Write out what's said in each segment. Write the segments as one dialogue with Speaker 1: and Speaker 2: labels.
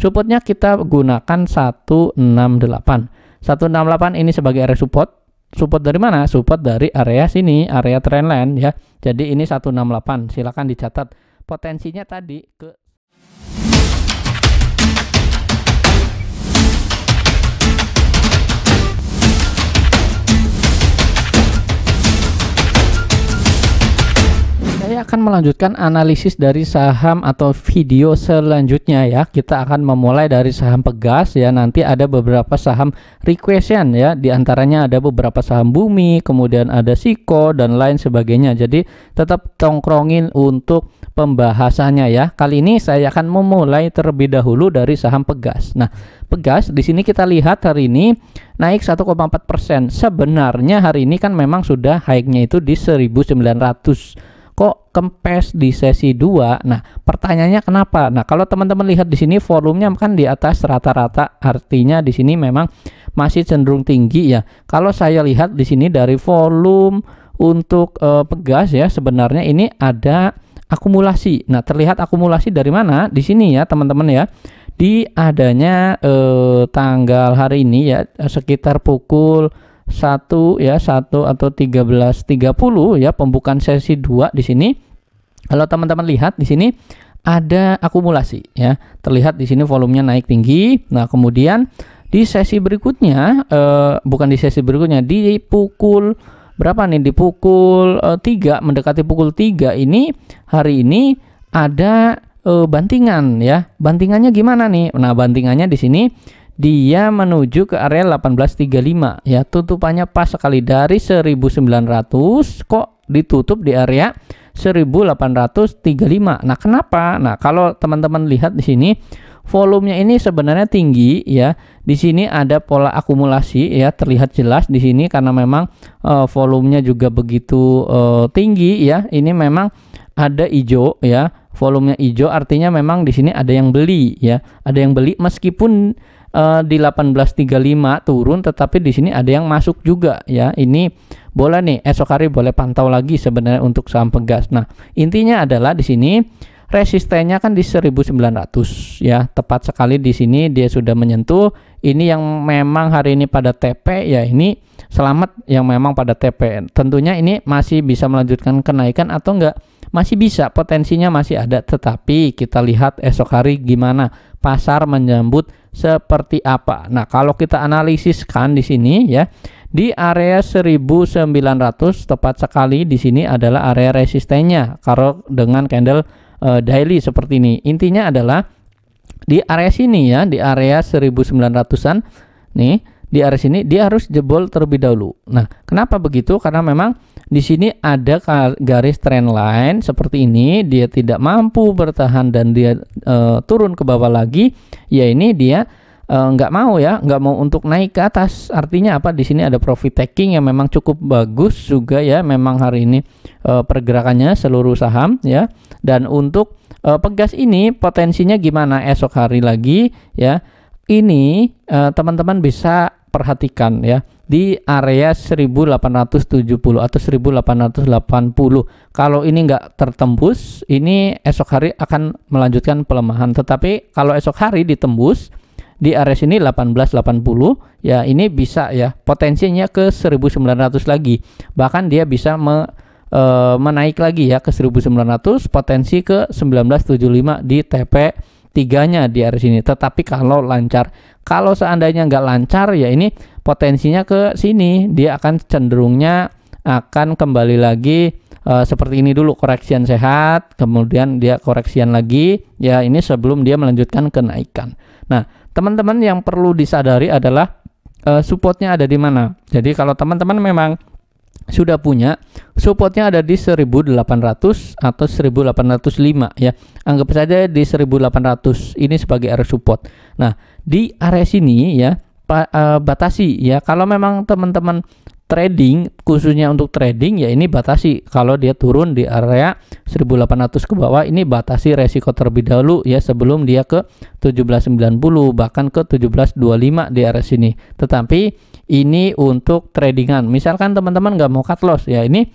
Speaker 1: supportnya kita gunakan 168. 168 ini sebagai area support. Support dari mana? Support dari area sini, area trendline ya. Jadi ini 168. Silakan dicatat potensinya tadi ke saya akan melanjutkan analisis dari saham atau video selanjutnya ya. Kita akan memulai dari saham Pegas ya. Nanti ada beberapa saham requestion ya. Di antaranya ada beberapa saham Bumi, kemudian ada Siko dan lain sebagainya. Jadi tetap tongkrongin untuk pembahasannya ya. Kali ini saya akan memulai terlebih dahulu dari saham Pegas. Nah, Pegas di sini kita lihat hari ini naik 1,4%. Sebenarnya hari ini kan memang sudah high-nya itu di 1900. Kok kempes di sesi 2? Nah, pertanyaannya kenapa? Nah, kalau teman-teman lihat di sini volumenya kan di atas rata-rata, artinya di sini memang masih cenderung tinggi ya. Kalau saya lihat di sini dari volume untuk Pegas ya, sebenarnya ini ada akumulasi. Nah, terlihat akumulasi dari mana? Di sini ya, teman-teman ya. Di adanya tanggal hari ini ya, sekitar pukul 1 atau 13.30 ya, pembukaan sesi 2 di sini. Kalau teman-teman lihat di sini ada akumulasi ya. Terlihat di sini volumenya naik tinggi. Nah, kemudian di sesi berikutnya bukan di sesi berikutnya, di pukul berapa nih? Di pukul 3, mendekati pukul 3 ini hari ini ada bantingan ya. Bantingannya gimana nih? Nah, bantingannya di sini dia menuju ke area 1835 ya, tutupannya pas sekali dari 1900 kok ditutup di area 1835. Nah, kenapa? Nah, kalau teman-teman lihat di sini volumenya ini sebenarnya tinggi ya. Di sini ada pola akumulasi ya, terlihat jelas di sini karena memang volumenya juga begitu tinggi ya. Ini memang ada hijau ya. Volumenya hijau artinya memang di sini ada yang beli ya. Ada yang beli meskipun di 1835 turun, tetapi di sini ada yang masuk juga ya. Ini boleh nih, esok hari boleh pantau lagi sebenarnya untuk saham Pegas. Nah, intinya adalah di sini resistennya kan di 1900 ya. Tepat sekali di sini dia sudah menyentuh. Ini yang memang hari ini pada TP ya, ini selamat yang memang pada TP. Tentunya ini masih bisa melanjutkan kenaikan atau enggak? Masih bisa, potensinya masih ada, tetapi kita lihat esok hari gimana pasar menyambut seperti apa. Nah, kalau kita analisiskan di sini ya, di area 1900 tepat sekali di sini adalah area resistennya kalau dengan candle daily seperti ini. Intinya adalah di area sini ya, di area 1900-an nih, di area sini dia harus jebol terlebih dahulu. Nah, kenapa begitu? Karena memang di sini ada garis trend line seperti ini, dia tidak mampu bertahan dan dia turun ke bawah lagi. Ya, ini dia nggak mau ya, nggak mau untuk naik ke atas. Artinya apa? Di sini ada profit taking yang memang cukup bagus juga ya. Memang hari ini pergerakannya seluruh saham ya. Dan untuk Pegas ini potensinya gimana esok hari lagi ya? Ini teman-teman bisa perhatikan ya, di area 1870 atau 1880. Kalau ini nggak tertembus, ini esok hari akan melanjutkan pelemahan. Tetapi kalau esok hari ditembus di area sini 1880 ya, ini bisa ya, potensinya ke 1900 lagi. Bahkan dia bisa menaik lagi ya ke 1900, potensi ke 1975 di TP 3-nya di area sini. Tetapi kalau lancar, kalau seandainya nggak lancar ya, ini potensinya ke sini, dia akan cenderungnya akan kembali lagi seperti ini dulu, koreksian sehat, kemudian dia koreksian lagi ya, ini sebelum dia melanjutkan kenaikan. Nah, teman-teman yang perlu disadari adalah supportnya ada di mana. Jadi kalau teman-teman memang sudah punya, supportnya ada di 1800 atau 1805 ya. Anggap saja di 1800 ini sebagai area support. Nah, di area sini ya batasi ya. Kalau memang teman-teman trading, khususnya untuk trading ya, ini batasi. Kalau dia turun di area 1800 ke bawah, ini batasi resiko terlebih dahulu ya, sebelum dia ke 1790 bahkan ke 1725 di area sini. Tetapi ini untuk tradingan. Misalkan teman-teman nggak mau cut loss ya, ini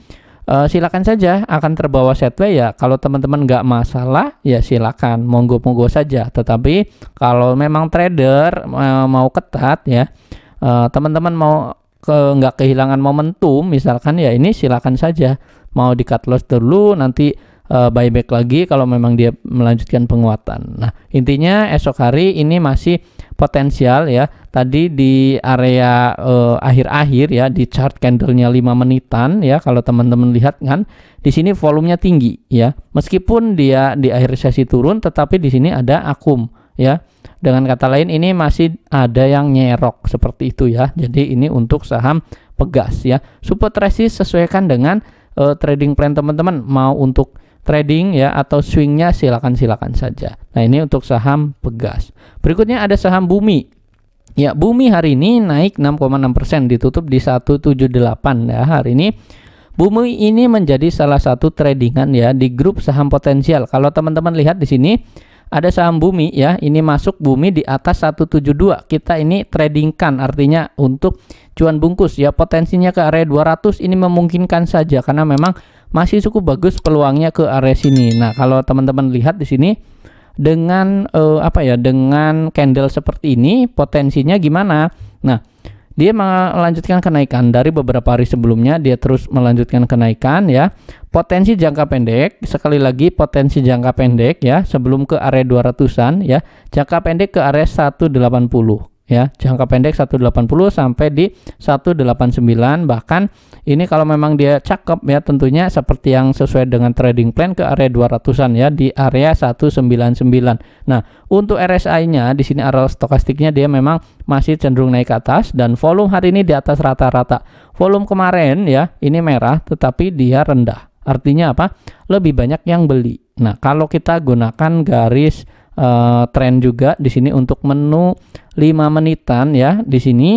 Speaker 1: silakan saja akan terbawa sideways ya. Kalau teman-teman nggak masalah ya silakan, monggo-monggo saja. Tetapi kalau memang trader mau ketat ya, teman-teman mau nggak kehilangan momentum misalkan ya, ini silakan saja, mau di cut loss dulu, nanti buyback lagi kalau memang dia melanjutkan penguatan. Nah intinya esok hari ini masih potensial ya. Tadi di area akhir-akhir ya, di chart candlenya 5 menitan ya, kalau teman-teman lihat kan di sini volumenya tinggi ya, meskipun dia di akhir sesi turun tetapi di sini ada akum ya. Dengan kata lain ini masih ada yang nyerok seperti itu ya. Jadi ini untuk saham Pegas ya. Support resist sesuaikan dengan trading plan teman-teman, mau untuk trading ya atau swingnya silakan saja. Nah ini untuk saham Pegas. Berikutnya ada saham Bumi. Ya, Bumi hari ini naik 6,6%, ditutup di 178 ya. Hari ini Bumi ini menjadi salah satu tradingan ya di grup saham potensial. Kalau teman-teman lihat di sini ada saham Bumi ya, ini masuk Bumi di atas 172. Kita ini tradingkan, artinya untuk cuan bungkus ya, potensinya ke area 200 ini memungkinkan saja karena memang masih cukup bagus peluangnya ke area sini. Nah, kalau teman-teman lihat di sini dengan dengan candle seperti ini potensinya gimana? Nah, dia melanjutkan kenaikan dari beberapa hari sebelumnya, dia terus melanjutkan kenaikan ya. Potensi jangka pendek, sekali lagi potensi jangka pendek ya, sebelum ke area 200-an ya. Jangka pendek ke area 180 ya. Jangka pendek 180 sampai di 189, bahkan ini kalau memang dia cakep ya, tentunya seperti yang sesuai dengan trading plan ke area 200-an ya, di area 199. Nah, untuk RSI-nya di sini area stokastiknya dia memang masih cenderung naik ke atas, dan volume hari ini di atas rata-rata. Volume kemarin ya, ini merah tetapi dia rendah. Artinya apa? Lebih banyak yang beli. Nah, kalau kita gunakan garis tren juga di sini untuk menu 5 menitan ya, di sini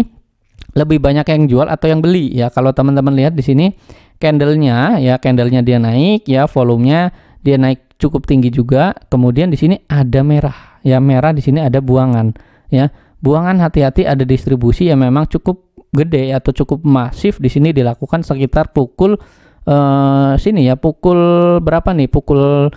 Speaker 1: lebih banyak yang jual atau yang beli ya. Kalau teman-teman lihat di sini candlenya ya, candlenya dia naik ya, volumenya dia naik cukup tinggi juga. Kemudian di sini ada merah ya, merah di sini ada buangan ya. Buangan hati-hati, ada distribusi yang memang cukup gede atau cukup masif di sini dilakukan sekitar pukul sini ya, pukul berapa nih? Pukul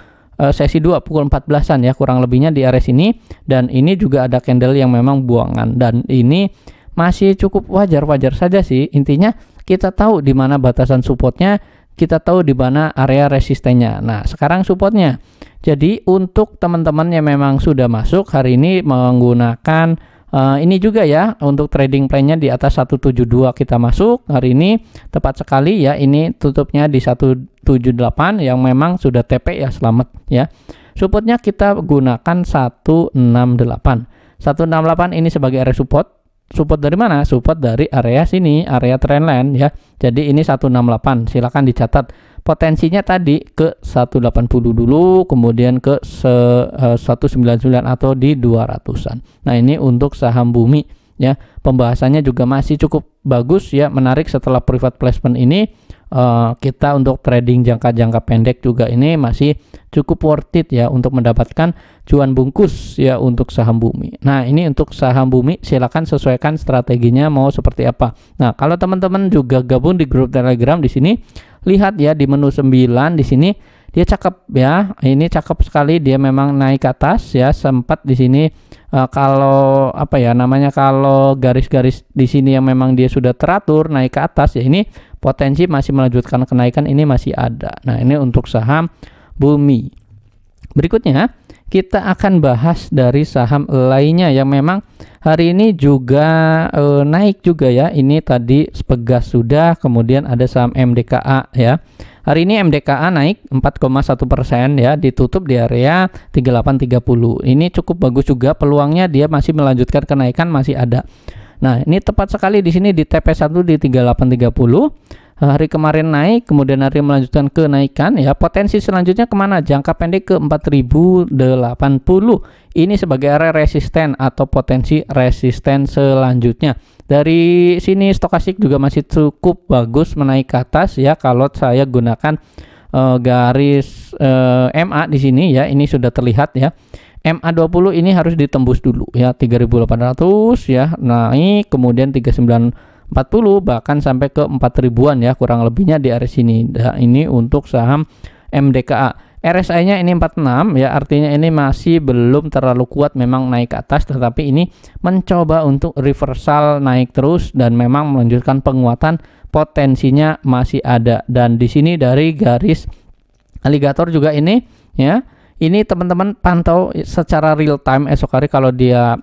Speaker 1: sesi 2 pukul 14-an ya, kurang lebihnya di area sini. Dan ini juga ada candle yang memang buangan, dan ini masih cukup wajar-wajar saja sih. Intinya kita tahu di mana batasan supportnya, kita tahu di mana area resistennya. Nah, sekarang supportnya. Jadi untuk teman-teman yang memang sudah masuk hari ini menggunakan ini juga ya, untuk trading plan-nya di atas 172 kita masuk hari ini tepat sekali ya. Ini tutupnya di 178 yang memang sudah TP ya, selamat ya. Supportnya kita gunakan 168. 168 ini sebagai area support. Support dari mana? Support dari area sini, area trendline ya. Jadi ini 168, silakan dicatat. Potensinya tadi ke 180 dulu, kemudian ke 199 atau di 200-an. Nah, ini untuk saham Bumi ya. Pembahasannya juga masih cukup bagus ya, menarik setelah private placement ini. Kita untuk trading jangka pendek juga ini masih cukup worth it ya untuk mendapatkan cuan bungkus ya untuk saham Bumi. Nah, ini untuk saham Bumi silakan sesuaikan strateginya mau seperti apa. Nah, kalau teman-teman juga gabung di grup Telegram di sini, lihat ya di menu 9 di sini dia cakep ya. Ini cakep sekali, dia memang naik ke atas ya, sempat di sini kalau kalau garis-garis di sini yang memang dia sudah teratur naik ke atas ya, ini potensi masih melanjutkan kenaikan, ini masih ada. Nah, ini untuk saham Bumi. Berikutnya kita akan bahas dari saham lainnya yang memang hari ini juga naik juga ya. Ini tadi Pegas sudah, kemudian ada saham MDKA ya. Hari ini MDKA naik 4,1% ya, ditutup di area 3830. Ini cukup bagus juga, peluangnya dia masih melanjutkan kenaikan, masih ada. Nah, ini tepat sekali di sini di TP1 di 3830. Hari kemarin naik, kemudian hari melanjutkan kenaikan ya. Potensi selanjutnya kemana? Jangka pendek ke 4080. Ini sebagai area resisten atau potensi resisten selanjutnya. Dari sini stokastik juga masih cukup bagus menaik ke atas ya. Kalau saya gunakan garis MA di sini ya, ini sudah terlihat ya. MA20 ini harus ditembus dulu ya, 3800 ya, naik, kemudian 3940 40 bahkan sampai ke 4.000-an ya kurang lebihnya di area sini. Nah, ini untuk saham MDKA. RSI-nya ini 46 ya, artinya ini masih belum terlalu kuat memang naik ke atas, tetapi ini mencoba untuk reversal naik terus dan memang melanjutkan penguatan, potensinya masih ada. Dan di sini dari garis aligator juga ini ya, ini teman-teman pantau secara real time esok hari kalau dia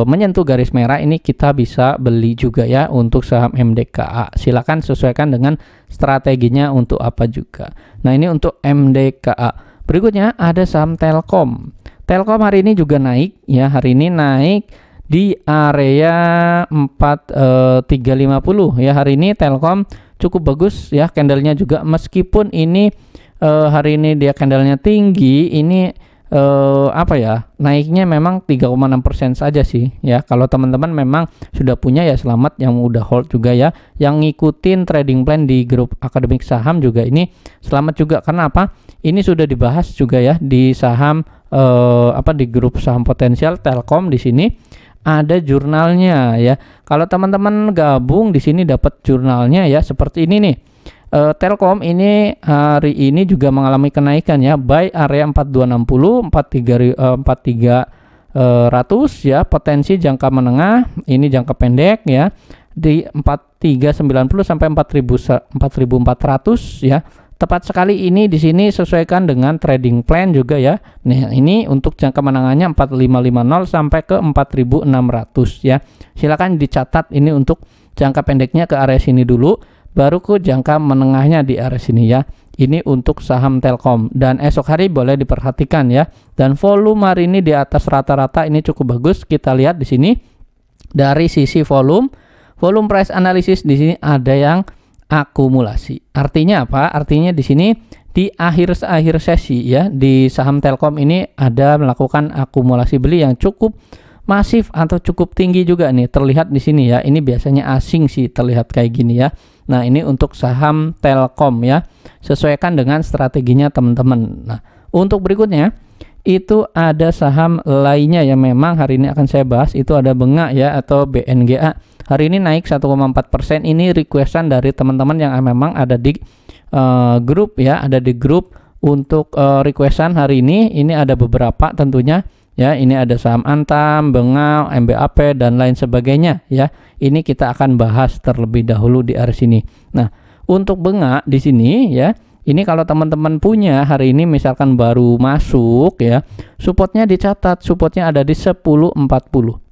Speaker 1: menyentuh garis merah ini kita bisa beli juga ya untuk saham MDKA. Silakan sesuaikan dengan strateginya untuk apa juga. Nah, ini untuk MDKA. Berikutnya ada saham Telkom. Telkom hari ini juga naik ya, hari ini naik di area 4350 ya. Hari ini Telkom cukup bagus ya, candlenya juga meskipun ini hari ini dia candlenya tinggi, ini apa ya, naiknya memang 3,6% saja sih ya. Kalau teman-teman memang sudah punya ya selamat, yang udah hold juga ya, yang ngikutin trading plan di grup akademik saham juga ini selamat juga. Karena apa, ini sudah dibahas juga ya di saham di grup saham potensial Telkom. Di sini ada jurnalnya ya. Kalau teman-teman gabung di sini dapat jurnalnya ya, seperti ini nih. Telkom ini hari ini juga mengalami kenaikan ya, buy area 4260, 4300 ya, potensi jangka menengah, ini jangka pendek ya di 4390 sampai 4400 ya. Tepat sekali ini di sini sesuaikan dengan trading plan juga ya. Nah, ini untuk jangka menengahnya 4550 sampai ke 4600 ya. Silakan dicatat ini untuk jangka pendeknya ke area sini dulu, baru ke jangka menengahnya di area sini ya. Ini untuk saham Telkom, dan esok hari boleh diperhatikan ya. Dan volume hari ini di atas rata-rata, ini cukup bagus. Kita lihat di sini dari sisi volume price analysis di sini ada yang akumulasi. Artinya apa? Artinya di sini di akhir sesi ya, di saham Telkom ini ada melakukan akumulasi beli yang cukup masif atau cukup tinggi juga nih, terlihat di sini ya. Ini biasanya asing sih terlihat kayak gini ya. Nah, ini untuk saham Telkom ya. Sesuaikan dengan strateginya teman-teman. Nah, untuk berikutnya itu ada saham lainnya yang memang hari ini akan saya bahas, itu ada Benga ya atau BNGA. Hari ini naik 1,4%. Ini requestan dari teman-teman yang memang ada di grup ya, ada di grup untuk requestan hari ini. Ini ada beberapa tentunya ya, ini ada saham Antam, Benga, MBAP dan lain sebagainya ya. Ini kita akan bahas terlebih dahulu di area sini. Nah, untuk Benga di sini ya, ini kalau teman-teman punya hari ini misalkan baru masuk ya, supportnya dicatat, supportnya ada di 1040.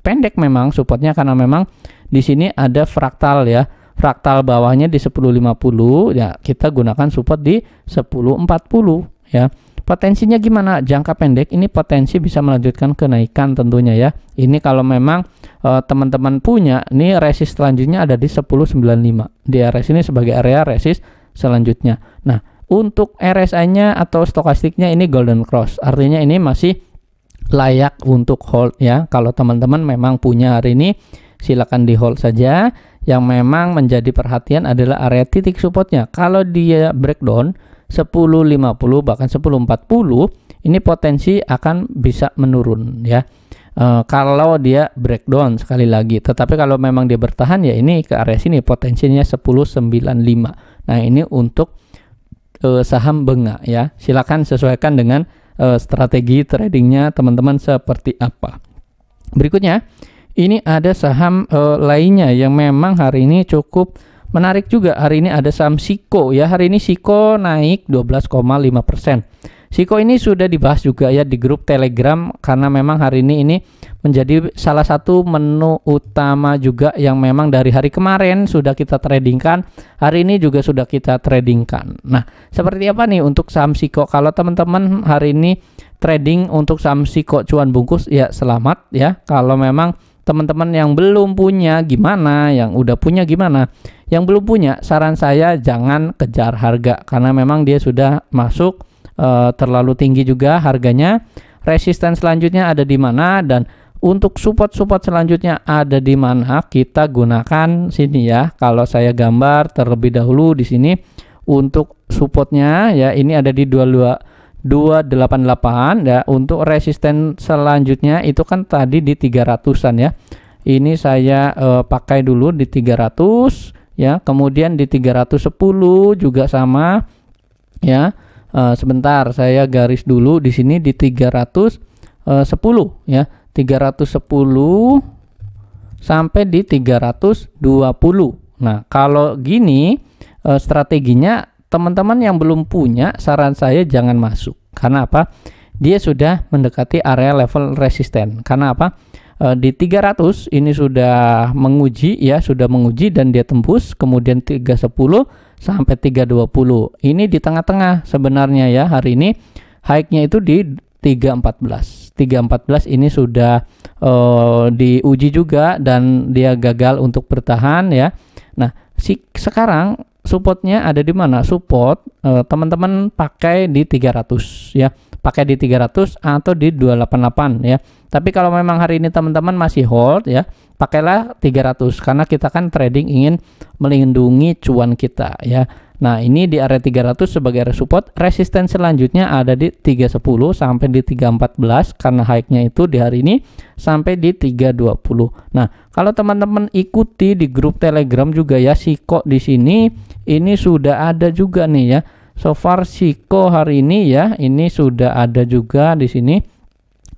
Speaker 1: Pendek memang supportnya karena memang di sini ada fraktal ya. Fraktal bawahnya di 1050 ya, kita gunakan support di 1040 ya. Potensinya gimana? Jangka pendek ini potensi bisa melanjutkan kenaikan tentunya ya. Ini kalau memang teman-teman punya, ini resist selanjutnya ada di 1095. Di area ini sebagai area resist selanjutnya. Nah, untuk RSI-nya atau stokastiknya ini golden cross. Artinya ini masih layak untuk hold ya. Kalau teman-teman memang punya hari ini, silakan di hold saja. Yang memang menjadi perhatian adalah area titik supportnya. Kalau dia breakdown 1050 bahkan 1040, ini potensi akan bisa menurun ya. Kalau dia breakdown sekali lagi, tetapi kalau memang dia bertahan ya ini ke area sini potensinya 1095. Nah, ini untuk saham Benga ya. Silakan sesuaikan dengan strategi tradingnya teman-teman seperti apa. Berikutnya ini ada saham lainnya yang memang hari ini cukup menarik juga. Hari ini ada saham Siko ya. Hari ini Siko naik 12,5%. Siko ini sudah dibahas juga ya di grup Telegram, karena memang hari ini menjadi salah satu menu utama juga yang memang dari hari kemarin sudah kita tradingkan. Hari ini juga sudah kita tradingkan. Nah, seperti apa nih untuk saham Siko? Kalau teman-teman hari ini trading untuk saham Siko cuan bungkus ya selamat ya. Kalau memang teman-teman yang belum punya gimana, yang udah punya gimana? Yang belum punya, saran saya jangan kejar harga, karena memang dia sudah masuk terlalu tinggi juga harganya. Resisten selanjutnya ada di mana, dan untuk support selanjutnya ada di mana, kita gunakan sini ya. Kalau saya gambar terlebih dahulu di sini untuk supportnya ya, ini ada di 288 ya. Untuk resisten selanjutnya itu kan tadi di 300-an ya. Ini saya pakai dulu di 300 ya, kemudian di 310 juga sama ya. Sebentar, saya garis dulu di sini di 310 ya, 310 sampai di 320. Nah, kalau gini strateginya, teman-teman yang belum punya, saran saya jangan masuk. Karena apa? Dia sudah mendekati area level resisten. Karena apa? Di 300 ini sudah menguji ya, sudah menguji dan dia tembus, kemudian 310 sampai 320. Ini di tengah-tengah sebenarnya ya, hari ini high-nya itu di 314. 314 ini sudah diuji juga dan dia gagal untuk bertahan ya. Nah, sekarang supportnya ada di mana? Support teman-teman pakai di 300 ya. Pakai di 300 atau di 288 ya. Tapi kalau memang hari ini teman-teman masih hold ya, pakailah 300 karena kita kan trading ingin melindungi cuan kita ya. Nah, ini di area 300 sebagai area support. Resisten selanjutnya ada di 310 sampai di 314 karena high-nya itu di hari ini sampai di 320. Nah, kalau teman-teman ikuti di grup Telegram juga ya, Siko di sini ini sudah ada juga nih ya. So far Siko hari ini ya, ini sudah ada juga di sini.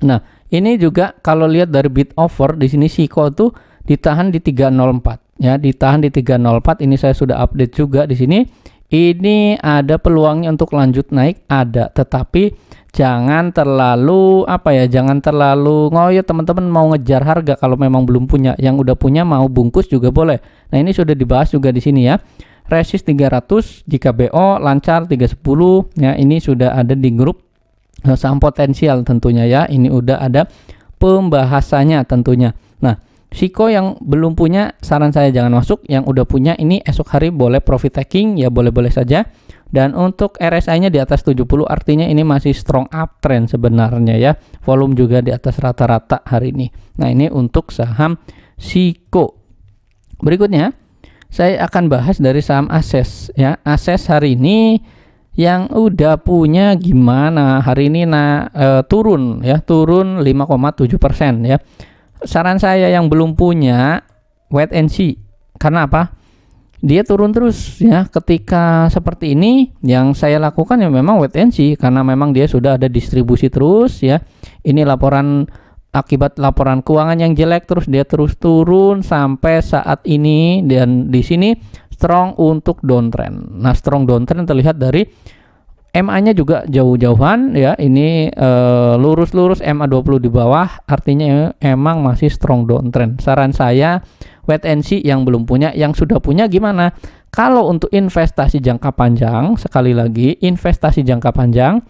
Speaker 1: Nah, ini juga kalau lihat dari bid offer di sini Siko tuh ditahan di 304 ya, ditahan di 304. Ini saya sudah update juga di sini. Ini ada peluangnya untuk lanjut naik, ada, tetapi jangan terlalu jangan terlalu ngoyo teman-teman mau ngejar harga kalau memang belum punya. Yang udah punya mau bungkus juga boleh. Nah, ini sudah dibahas juga di sini ya. Resist 300 jika BO lancar 310 ya, ini sudah ada di grup saham potensial tentunya ya. Ini udah ada pembahasannya tentunya. Nah, Siko yang belum punya saran saya jangan masuk, yang udah punya ini esok hari boleh profit taking ya, boleh-boleh saja. Dan untuk RSI-nya di atas 70 artinya ini masih strong uptrend sebenarnya ya. Volume juga di atas rata-rata hari ini. Nah, ini untuk saham Siko. Berikutnya saya akan bahas dari saham Ases ya. Ases hari ini yang udah punya gimana? Hari ini turun ya, turun 5,7% ya. Saran saya yang belum punya, wait and see. Karena apa? Dia turun terus ya. Ketika seperti ini yang saya lakukan ya memang wait and see, karena memang dia sudah ada distribusi terus ya. Ini laporan akibat laporan keuangan yang jelek, terus dia terus turun sampai saat ini, dan di sini strong untuk downtrend. Nah, strong downtrend terlihat dari MA-nya juga jauh-jauhan ya. Ini lurus-lurus, MA20 di bawah, artinya emang masih strong downtrend. Saran saya wait and see yang belum punya. Yang sudah punya gimana? Kalau untuk investasi jangka panjang, sekali lagi investasi jangka panjang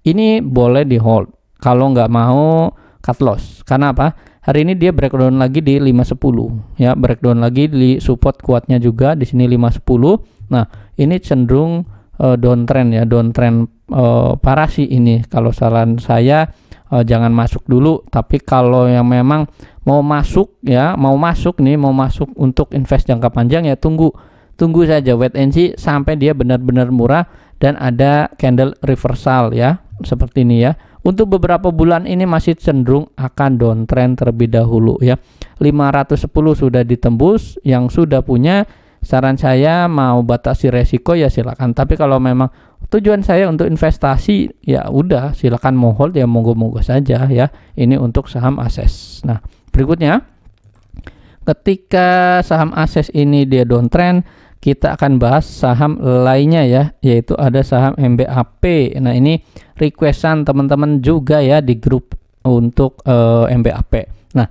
Speaker 1: ini boleh di hold. Kalau nggak mau cut loss. Karena apa? Hari ini dia breakdown lagi di 510 ya, breakdown lagi di support kuatnya juga di sini 510. Nah, ini cenderung downtrend ya, downtrend parah sih ini. Kalau saran saya jangan masuk dulu, tapi kalau yang memang mau masuk ya, mau masuk untuk invest jangka panjang ya, tunggu saja, wait and see sampai dia benar-benar murah dan ada candle reversal ya, seperti ini ya. Untuk beberapa bulan ini masih cenderung akan downtrend terlebih dahulu ya. 510 sudah ditembus. Yang sudah punya, saran saya mau batasi resiko ya silakan. Tapi kalau memang tujuan saya untuk investasi ya udah silakan mau hold ya, monggo-monggo saja ya. Ini untuk saham Ases. Nah, berikutnya ketika saham Ases ini dia downtrend, kita akan bahas saham lainnya ya, yaitu ada saham MBAP. Nah, ini requestan teman-teman juga ya di grup untuk MBAP. Nah,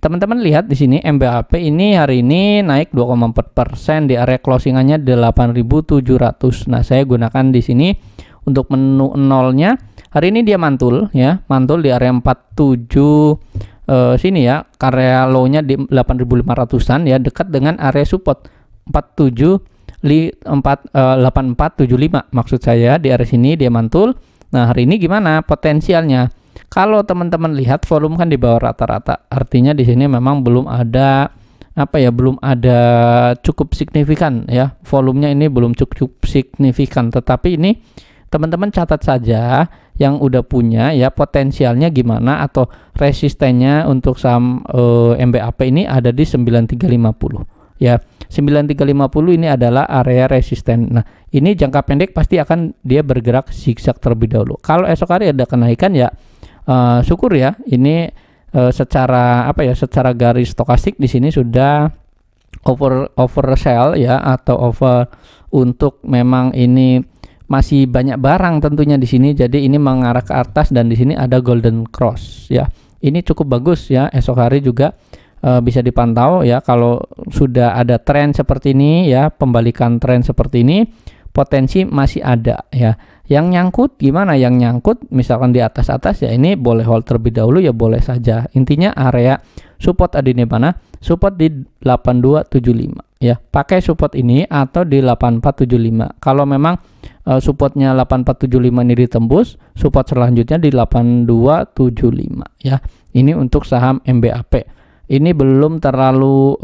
Speaker 1: teman-teman lihat di sini MBAP ini hari ini naik 2,4% di area closingannya 8.700. Nah, saya gunakan di sini untuk menu nolnya. Hari ini dia mantul ya, mantul di area 47 sini ya, area low-nya di 8.500-an ya, dekat dengan area support 8475 maksud saya. Di area sini dia mantul. Nah, hari ini gimana potensialnya? Kalau teman-teman lihat volume kan di bawah rata-rata, artinya di sini memang belum ada belum ada cukup signifikan ya, volumenya ini belum cukup signifikan. Tetapi ini teman-teman catat saja, yang udah punya ya potensialnya gimana atau resistennya untuk saham MBAP ini ada di 9350 ya. 9350 ini adalah area resisten. Nah, ini jangka pendek pasti akan dia bergerak zigzag terlebih dahulu. Kalau esok hari ada kenaikan ya syukur ya. Ini secara secara garis stokastik di sini sudah oversell ya, atau over untuk memang ini masih banyak barang tentunya di sini, jadi ini mengarah ke atas dan di sini ada golden cross ya. Ini cukup bagus ya, esok hari juga bisa dipantau ya. Kalau sudah ada tren seperti ini ya, pembalikan tren seperti ini, potensi masih ada ya. Yang nyangkut gimana? Yang nyangkut misalkan di atas-atas ya, ini boleh hold terlebih dahulu ya, boleh saja. Intinya area support ada di mana? Support di 8275 ya. Pakai support ini atau di 8475. Kalau memang supportnya 8475 ini ditembus, support selanjutnya di 8275 ya. Ini untuk saham MBAP. Ini belum terlalu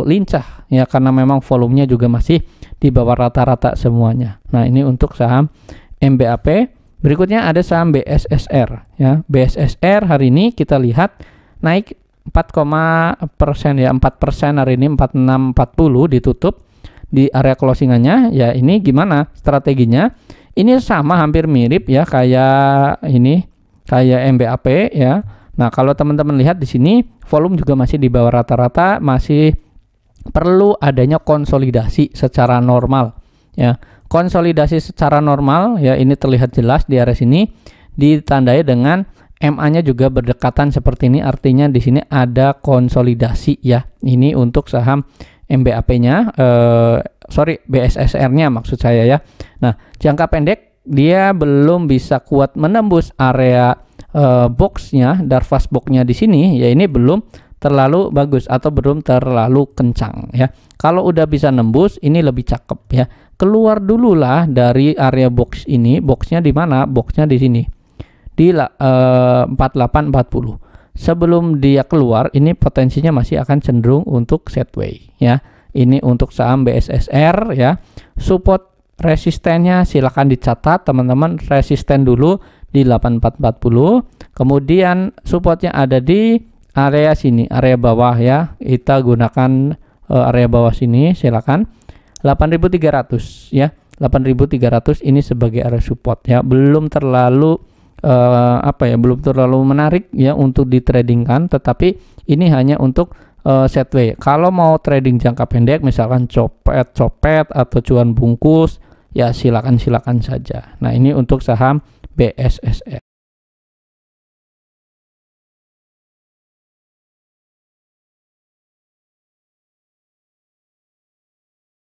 Speaker 1: lincah ya, karena memang volumenya juga masih di bawah rata-rata semuanya. Nah, ini untuk saham MBAP. Berikutnya ada saham BSSR ya. BSSR hari ini kita lihat naik 4% ya, 4% hari ini, 4640 ditutup di area closingannya ya. Ini gimana strateginya? Ini sama hampir mirip ya kayak ini, kayak MBAP ya. Nah, kalau teman-teman lihat di sini volume juga masih di bawah rata-rata, masih perlu adanya konsolidasi secara normal ya. Konsolidasi secara normal ya, ini terlihat jelas di area sini, ditandai dengan MA-nya juga berdekatan seperti ini, artinya di sini ada konsolidasi ya. Ini untuk saham MBAP-nya, BSSR-nya maksud saya ya. Nah, jangka pendek dia belum bisa kuat menembus area boxnya, Darvas boxnya di sini ya, ini belum terlalu bagus atau belum terlalu kencang ya. Kalau udah bisa nembus, ini lebih cakep ya. Keluar dulu lah dari area box ini. Boxnya di mana? Boxnya di sini di 4840. Sebelum dia keluar, ini potensinya masih akan cenderung untuk sideways ya. Ini untuk saham BSSR ya. Support resistennya silakan dicatat teman-teman, resisten dulu di 8440, kemudian supportnya ada di area sini, area bawah ya. Kita gunakan area bawah sini, silakan 8300 ya. 8300 ini sebagai area support ya. Belum terlalu belum terlalu menarik ya untuk ditradingkan, tetapi ini hanya untuk sideways. Kalau mau trading jangka pendek misalkan copet atau cuan bungkus ya, silakan saja. Nah, ini untuk saham BSSR.